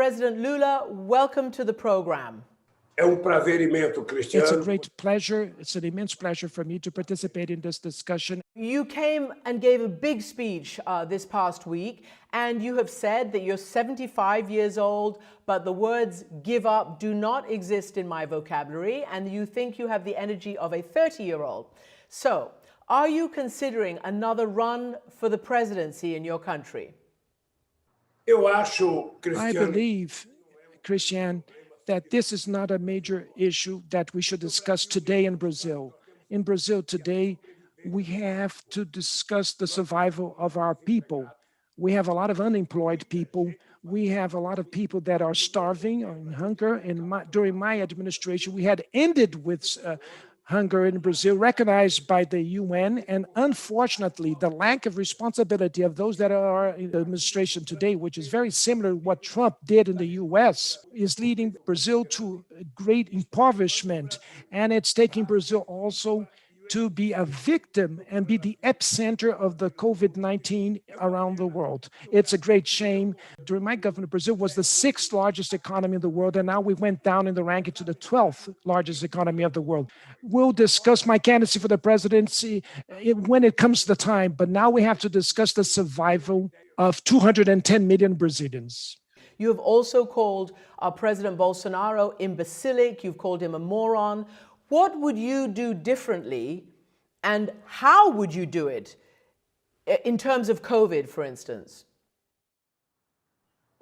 President Lula, welcome to the program. É prazer imenso, Cristiano. It's a great pleasure. It's an immense pleasure for me to participate in this discussion. You came and gave a big speech this past week, and you have said that you're 75 years old, but the words give up do not exist in my vocabulary, and you think you have the energy of a 30-year-old. So, are you considering another run for the presidency in your country? I believe, Christian, that this is not a major issue that we should discuss today in Brazil. In Brazil today, we have to discuss the survival of our people. We have a lot of unemployed people. We have a lot of people that are starving or in hunger. During my administration, we had ended with hunger in Brazil, recognized by the UN, and unfortunately, the lack of responsibility of those that are in the administration today, which is very similar to what Trump did in the US, is leading Brazil to great impoverishment, and it's taking Brazil also to be a victim and be the epicenter of the COVID-19 around the world. It's a great shame. During my government, Brazil was the 6th largest economy in the world, and now we went down in the ranking to the 12th largest economy of the world. We'll discuss my candidacy for the presidency when it comes to the time, but now we have to discuss the survival of 210 million Brazilians. You have also called President Bolsonaro imbecilic. You've called him a moron. What would you do differently, and how would you do it in terms of COVID, for instance?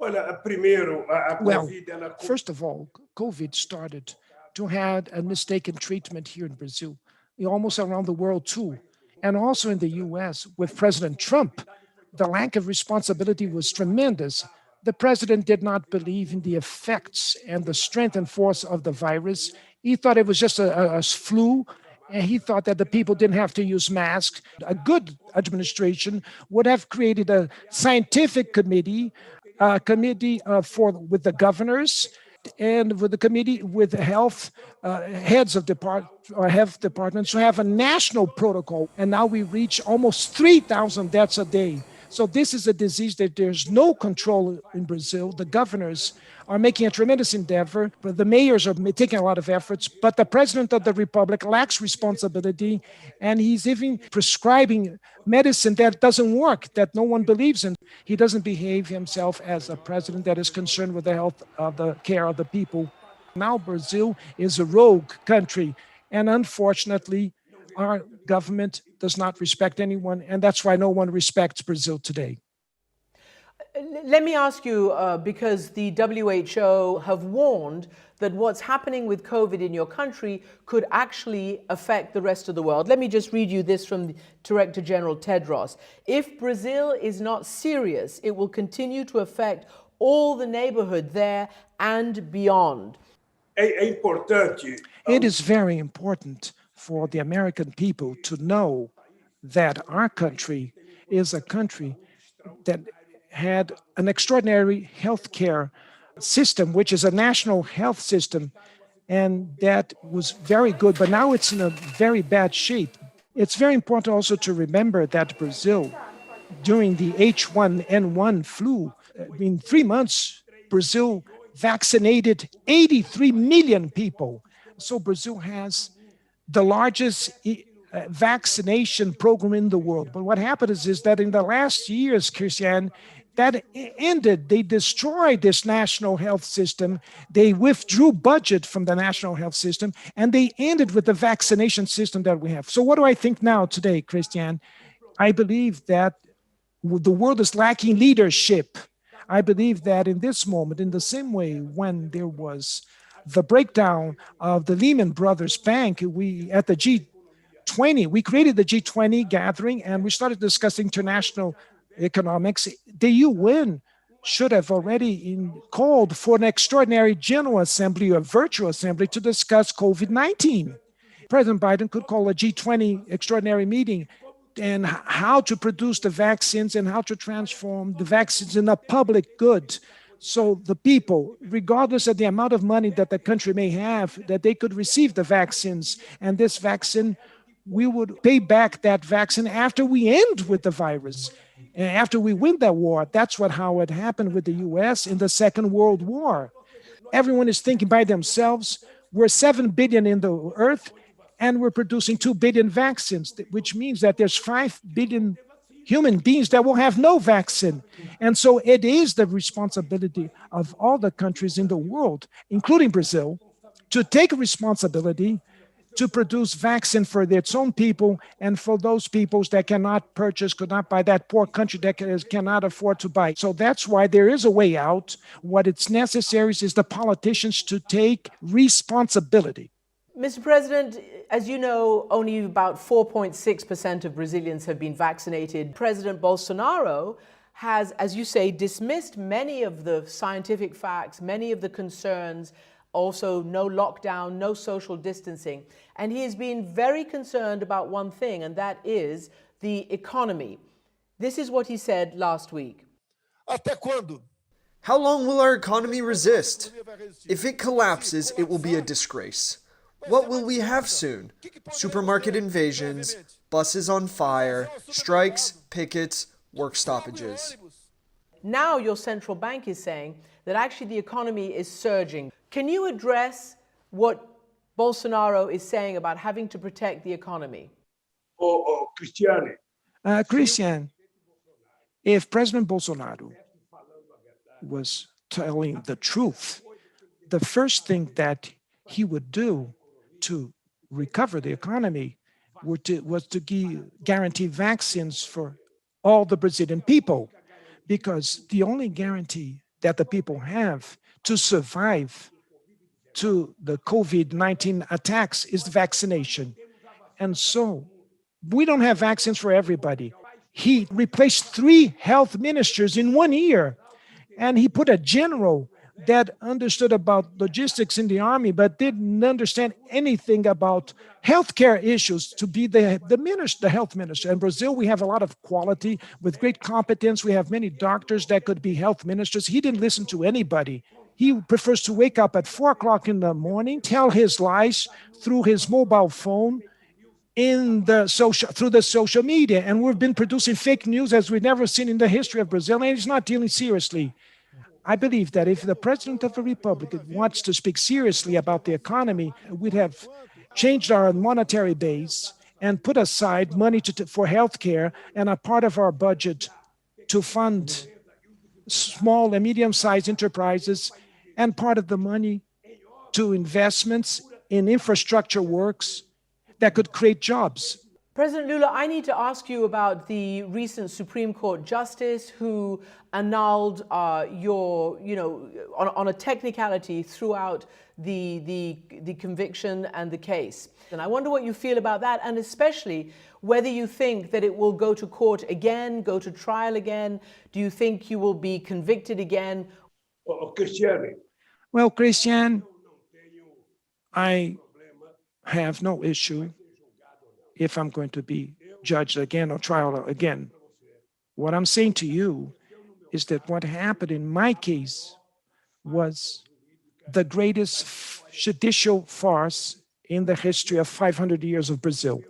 Well, first of all, COVID started to have a mistaken treatment here in Brazil, almost around the world too, and also in the US with President Trump. The lack of responsibility was tremendous. The president did not believe in the effects and the strength and force of the virus. He thought it was just a flu, and he thought that the people didn't have to use masks. A good administration would have created a scientific committee, with the governors, and with the committee with the health heads of health departments to have a national protocol. And now we reach almost 3,000 deaths a day. So this is a disease that there's no control in Brazil. The governors are making a tremendous endeavor, but the mayors are taking a lot of efforts, but the president of the republic lacks responsibility, and he's even prescribing medicine that doesn't work, that no one believes in. He doesn't behave himself as a president that is concerned with the health of the care of the people. Now Brazil is a rogue country, and unfortunately, our government does not respect anyone, and that's why no one respects Brazil today. Let me ask you, because the WHO have warned that what's happening with COVID in your country could actually affect the rest of the world. Let me just read you this from Director General Tedros. If Brazil is not serious, it will continue to affect all the neighborhood there and beyond. It is very important for the American people to know that our country is a country that had an extraordinary healthcare system, which is a national health system, and that was very good, but now it's in a very bad shape. It's very important also to remember that Brazil, during the H1N1 flu, in 3 months, Brazil vaccinated 83 million people. So Brazil has the largest vaccination program in the world. But what happened is that in the last years, Christian, that ended. They destroyed this national health system. They withdrew budget from the national health system, and they ended with the vaccination system that we have. So what do I think now today, Christian? I believe that the world is lacking leadership. I believe that in this moment, in the same way when there was the breakdown of the Lehman Brothers Bank, at the G20, we created the G20 gathering, and we started discussing international economics. The UN should have already called for an extraordinary general assembly or virtual assembly to discuss COVID-19. President Biden could call a G20 extraordinary meeting and how to produce the vaccines and how to transform the vaccines in a public good. So the people, regardless of the amount of money that the country may have, that they could receive the vaccines. And this vaccine, we would pay back that vaccine after we end with the virus. And after we win that war, that's how it happened with the US in the Second World War. Everyone is thinking by themselves. We're 7 billion in the earth, and we're producing 2 billion vaccines, which means that there's 5 billion human beings that will have no vaccine. And so it is the responsibility of all the countries in the world, including Brazil, to take responsibility to produce vaccine for its own people and for those peoples that cannot purchase, could not buy, that poor country that cannot afford to buy. So that's why there is a way out. What it's necessary is the politicians to take responsibility. Mr. President, as you know, only about 4.6% of Brazilians have been vaccinated. President Bolsonaro has, as you say, dismissed many of the scientific facts, many of the concerns, also no lockdown, no social distancing. And he has been very concerned about one thing, and that is the economy. This is what he said last week. Até quando? How long will our economy resist? If it collapses, it will be a disgrace. What will we have soon? Supermarket invasions, buses on fire, strikes, pickets, work stoppages. Now your central bank is saying that actually the economy is surging. Can you address what Bolsonaro is saying about having to protect the economy? Cristiane, Christian, if President Bolsonaro was telling the truth, the first thing that he would do to recover the economy was to guarantee vaccines for all the Brazilian people, because the only guarantee that the people have to survive to the COVID-19 attacks is vaccination. And so we don't have vaccines for everybody. He replaced 3 health ministers in 1 year, and he put a general that understood about logistics in the army, but didn't understand anything about healthcare issues to be the health minister. In Brazil, we have a lot of quality with great competence. We have many doctors that could be health ministers. He didn't listen to anybody. He prefers to wake up at 4 o'clock in the morning, tell his lies through his mobile phone, through the social media. And we've been producing fake news as we've never seen in the history of Brazil, and he's not dealing seriously. I believe that if the President of the Republic wants to speak seriously about the economy, we'd have changed our monetary base and put aside money for healthcare and a part of our budget to fund small and medium-sized enterprises, and part of the money to investments in infrastructure works that could create jobs. President Lula, I need to ask you about the recent Supreme Court justice who annulled on a technicality throughout the conviction and the case. And I wonder what you feel about that, and especially whether you think that it will go to court again, go to trial again. Do you think you will be convicted again? Cristiane, Well, Christian, I have no issue if I'm going to be judged again or trial again. What I'm saying to you is that what happened in my case was the greatest judicial farce in the history of 500 years of Brazil.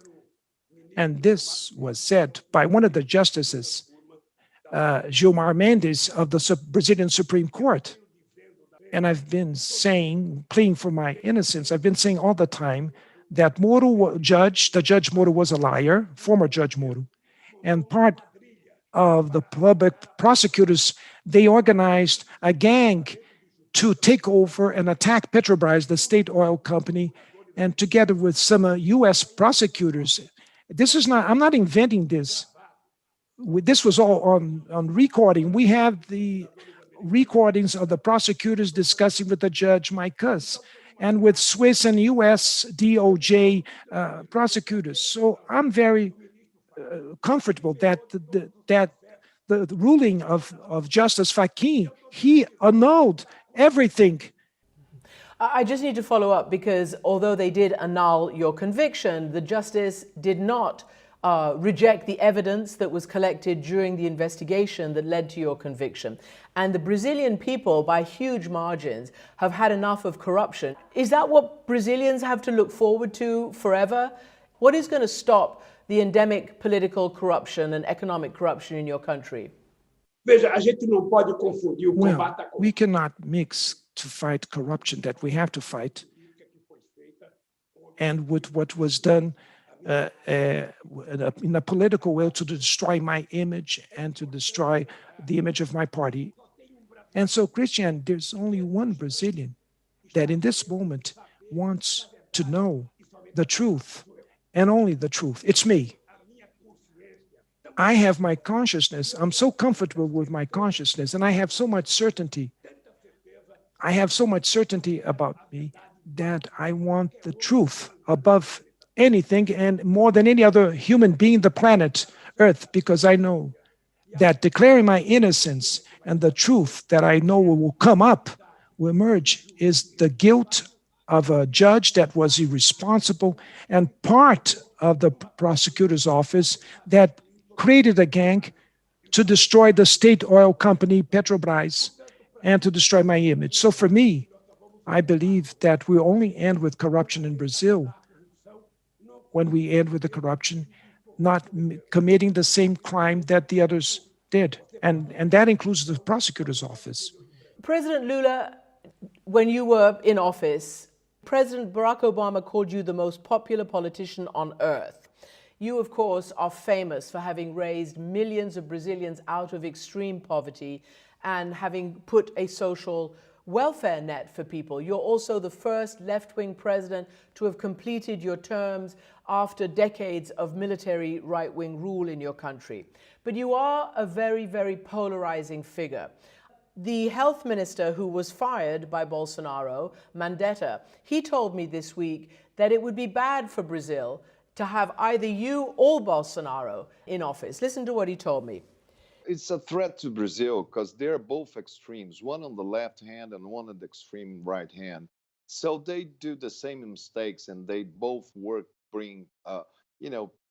And this was said by one of the justices, Gilmar Mendes of the Brazilian Supreme Court. And I've been saying, pleading for my innocence, I've been saying all the time that the Judge Moro was a liar, former Judge Moro, and part of the public prosecutors, they organized a gang to take over and attack Petrobras, the state oil company, and together with some U.S. prosecutors. I'm not inventing this. This was all on recording. We have the recordings of the prosecutors discussing with the judge, Mike Kuss, and with Swiss and U.S. DOJ prosecutors. So I'm very comfortable that the ruling of Justice Fachin, he annulled everything. I just need to follow up, because although they did annul your conviction, the justice did not reject the evidence that was collected during the investigation that led to your conviction. And the Brazilian people, by huge margins, have had enough of corruption. Is that what Brazilians have to look forward to forever? What is going to stop the endemic political corruption and economic corruption in your country? Veja, a gente não pode confundir o Well, combate à we cannot mix to fight corruption that we have to fight and with what was done in a political way to destroy my image and to destroy the image of my party. And so, Christian, there's only one Brazilian that in this moment wants to know the truth and only the truth. It's me. I have my consciousness. I'm so comfortable with my consciousness, and I have so much certainty. I have so much certainty about me that I want the truth above anything and more than any other human being on the planet Earth, because I know that declaring my innocence and the truth that I know will come up, will emerge, is the guilt of a judge that was irresponsible and part of the prosecutor's office that created a gang to destroy the state oil company Petrobras and to destroy my image. So for me, I believe that we only end with corruption in Brazil when we end with the corruption, not committing the same crime that the others did. And that includes the prosecutor's office. President Lula, when you were in office, President Barack Obama called you the most popular politician on earth. You, of course, are famous for having raised millions of Brazilians out of extreme poverty and having put a social welfare net for people. You're also the first left-wing president to have completed your terms after decades of military right-wing rule in your country. But you are a very, very polarizing figure. The health minister who was fired by Bolsonaro, Mandetta, he told me this week that it would be bad for Brazil to have either you or Bolsonaro in office. Listen to what he told me. It's a threat to Brazil because they're both extremes, one on the left hand and one on the extreme right hand. So they do the same mistakes, and they both bring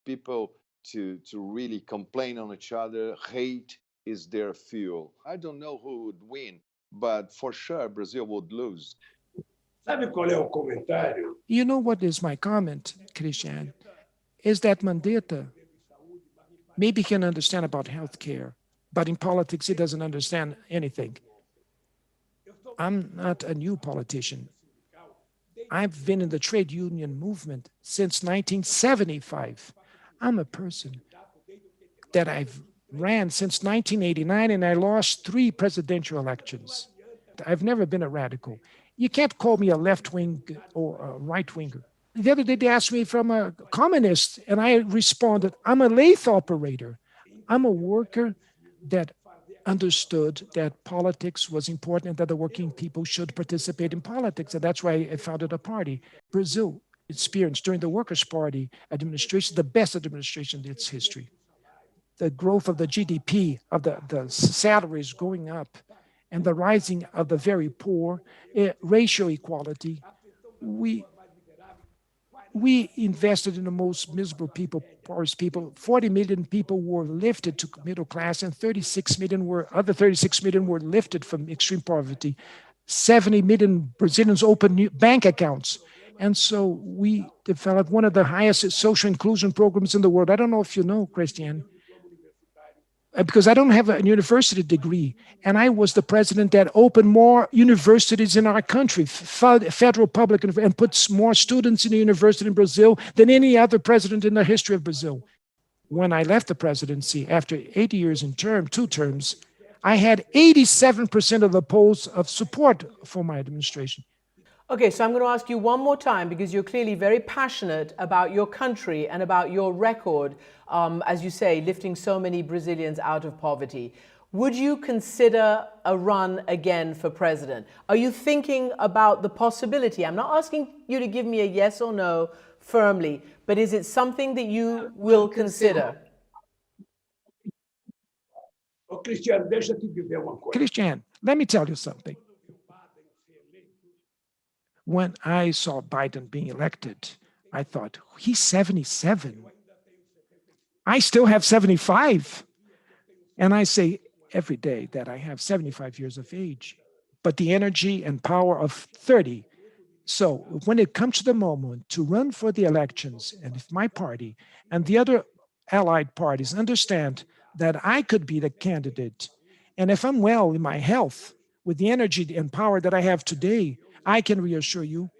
people to really complain on each other. Hate is their fuel. I don't know who would win, but for sure Brazil would lose. Sabe qual é o comentário? You know what is my comment, Christian? Is that Mandetta maybe can understand about healthcare, but in politics he doesn't understand anything. I'm not a new politician. I've been in the trade union movement since 1975. I'm a person that I've ran since 1989, and I lost 3 presidential elections. I've never been a radical. You can't call me a left-wing or a right-winger. The other day they asked me if I'm a communist, and I responded, I'm a lathe operator. I'm a worker that understood that politics was important and that the working people should participate in politics. And that's why I founded a party. Brazil experienced during the Workers' Party administration, the best administration in its history. The growth of the GDP, of the salaries going up, and the rising of the very poor, racial equality. We invested in the most miserable people, poorest people. 40 million people were lifted to middle class, and 36 million were lifted from extreme poverty. 70 million Brazilians opened new bank accounts. And so we developed one of the highest social inclusion programs in the world. I don't know if you know, Christian, because I don't have a university degree, and I was the president that opened more universities in our country, federal public, and puts more students in the university in Brazil than any other president in the history of Brazil. When I left the presidency after 8 years in 2 terms, I had 87% of the polls of support for my administration. Okay, so I'm going to ask you one more time, because you're clearly very passionate about your country and about your record, as you say, lifting so many Brazilians out of poverty. Would you consider a run again for president? Are you thinking about the possibility? I'm not asking you to give me a yes or no firmly, but is it something that you will consider? Ô, Cristiano, deixa eu te dizer uma coisa. Christian, let me tell you something. When I saw Biden being elected, I thought, he's 77. I still have 75. And I say every day that I have 75 years of age, but the energy and power of 30. So when it comes to the moment to run for the elections, and if my party and the other allied parties understand that I could be the candidate, and if I'm well in my health, with the energy and power that I have today, I can reassure you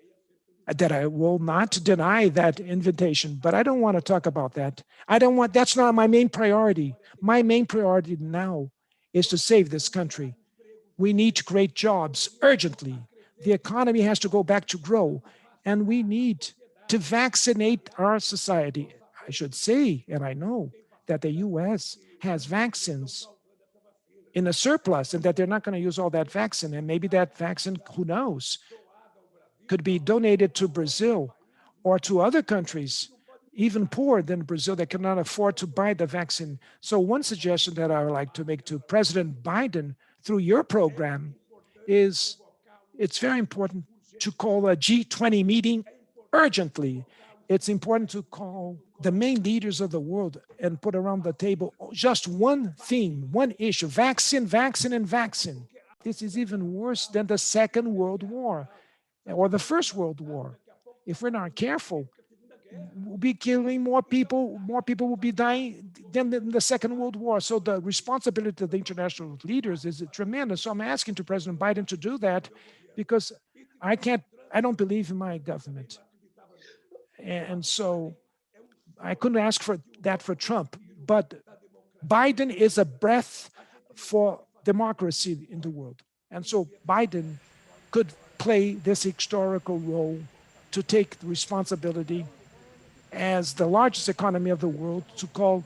that I will not deny that invitation. But I don't want to talk about that. That's not my main priority. My main priority now is to save this country. We need to create jobs urgently. The economy has to go back to grow, and we need to vaccinate our society. I should say, and I know that the US has vaccines in a surplus and that they're not going to use all that vaccine. And maybe that vaccine, who knows, could be donated to Brazil or to other countries, even poorer than Brazil, that cannot afford to buy the vaccine. So one suggestion that I would like to make to President Biden through your program is it's very important to call a G20 meeting urgently. It's important to call the main leaders of the world and put around the table just one theme, one issue: vaccine, vaccine, and vaccine. This is even worse than the Second World War or the First World War. If we're not careful, we'll be killing more people will be dying than in the Second World War. So the responsibility of the international leaders is tremendous. So I'm asking to President Biden to do that, because I don't believe in my government. And so I couldn't ask for that for Trump, but Biden is a breath for democracy in the world. And so Biden could play this historical role to take the responsibility as the largest economy of the world to call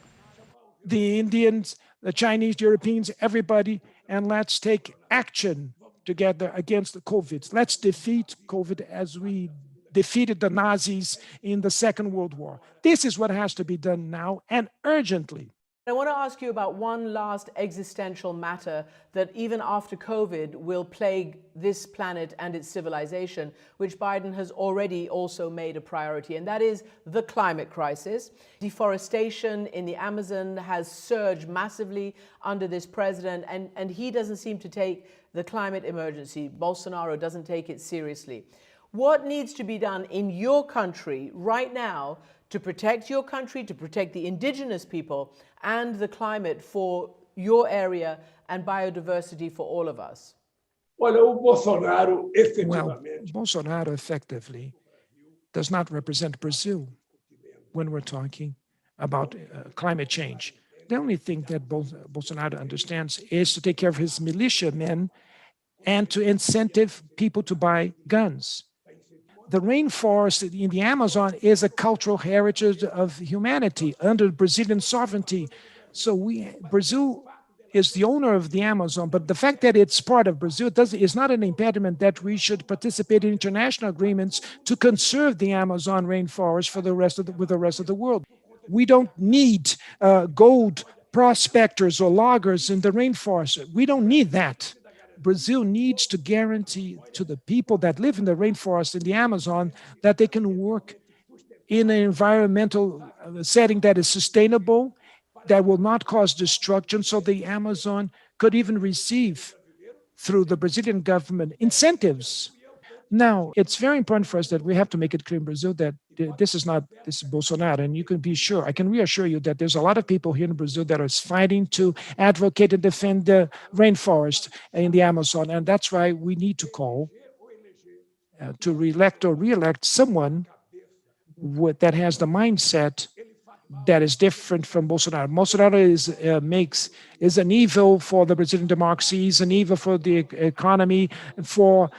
the Indians, the Chinese, Europeans, everybody, and let's take action together against the COVID. Let's defeat COVID as we defeated the Nazis in the Second World War. This is what has to be done now, and urgently. I want to ask you about one last existential matter that even after COVID will plague this planet and its civilization, which Biden has already also made a priority, and that is the climate crisis. Deforestation in the Amazon has surged massively under this president, and he doesn't seem to take the climate emergency. Bolsonaro doesn't take it seriously. What needs to be done in your country right now to protect your country, to protect the indigenous people and the climate for your area and biodiversity for all of us? Olha, o Bolsonaro Well, efetivamente Bolsonaro effectively does not represent Brazil when we're talking about climate change. The only thing that Bolsonaro understands is to take care of his militiamen and to incentive people to buy guns. The rainforest in the Amazon is a cultural heritage of humanity under Brazilian sovereignty. So Brazil is the owner of the Amazon, but the fact that it's part of Brazil is not an impediment that we should participate in international agreements to conserve the Amazon rainforest with the rest of the world. We don't need gold prospectors or loggers in the rainforest. We don't need that. Brazil needs to guarantee to the people that live in the rainforest in the Amazon that they can work in an environmental setting that is sustainable, that will not cause destruction, so the Amazon could even receive, through the Brazilian government, incentives. Now, it's very important for us that we have to make it clear in Brazil that this is Bolsonaro, and you can be sure, I can reassure you that there's a lot of people here in Brazil that are fighting to advocate and defend the rainforest in the Amazon, and that's why we need to call to re-elect or re-elect someone that has the mindset that is different from Bolsonaro. Bolsonaro is an evil for the Brazilian democracy, is an evil for the economy, for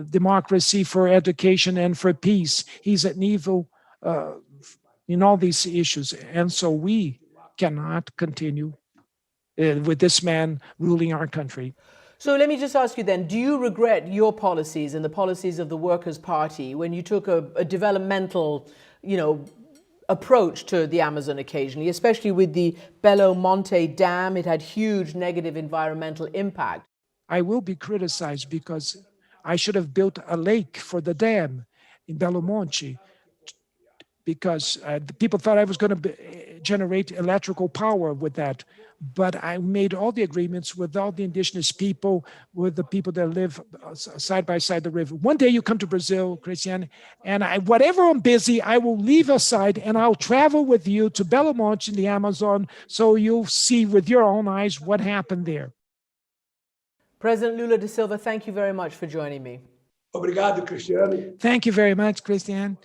democracy, for education, and for peace. He's an evil in all these issues. And so we cannot continue with this man ruling our country. So let me just ask you then, do you regret your policies and the policies of the Workers' Party when you took a developmental, approach to the Amazon occasionally, especially with the Belo Monte Dam? It had huge negative environmental impact. I will be criticized because I should have built a lake for the dam in Belo Monte because the people thought I was going to generate electrical power with that. But I made all the agreements with all the indigenous people, with the people that live side by side the river. One day you come to Brazil, Christian, and whatever I'm busy, I will leave aside and I'll travel with you to Belo Monte in the Amazon, so you'll see with your own eyes what happened there. President Lula da Silva, thank you very much for joining me. Obrigado, Cristiano. Thank you very much, Christian.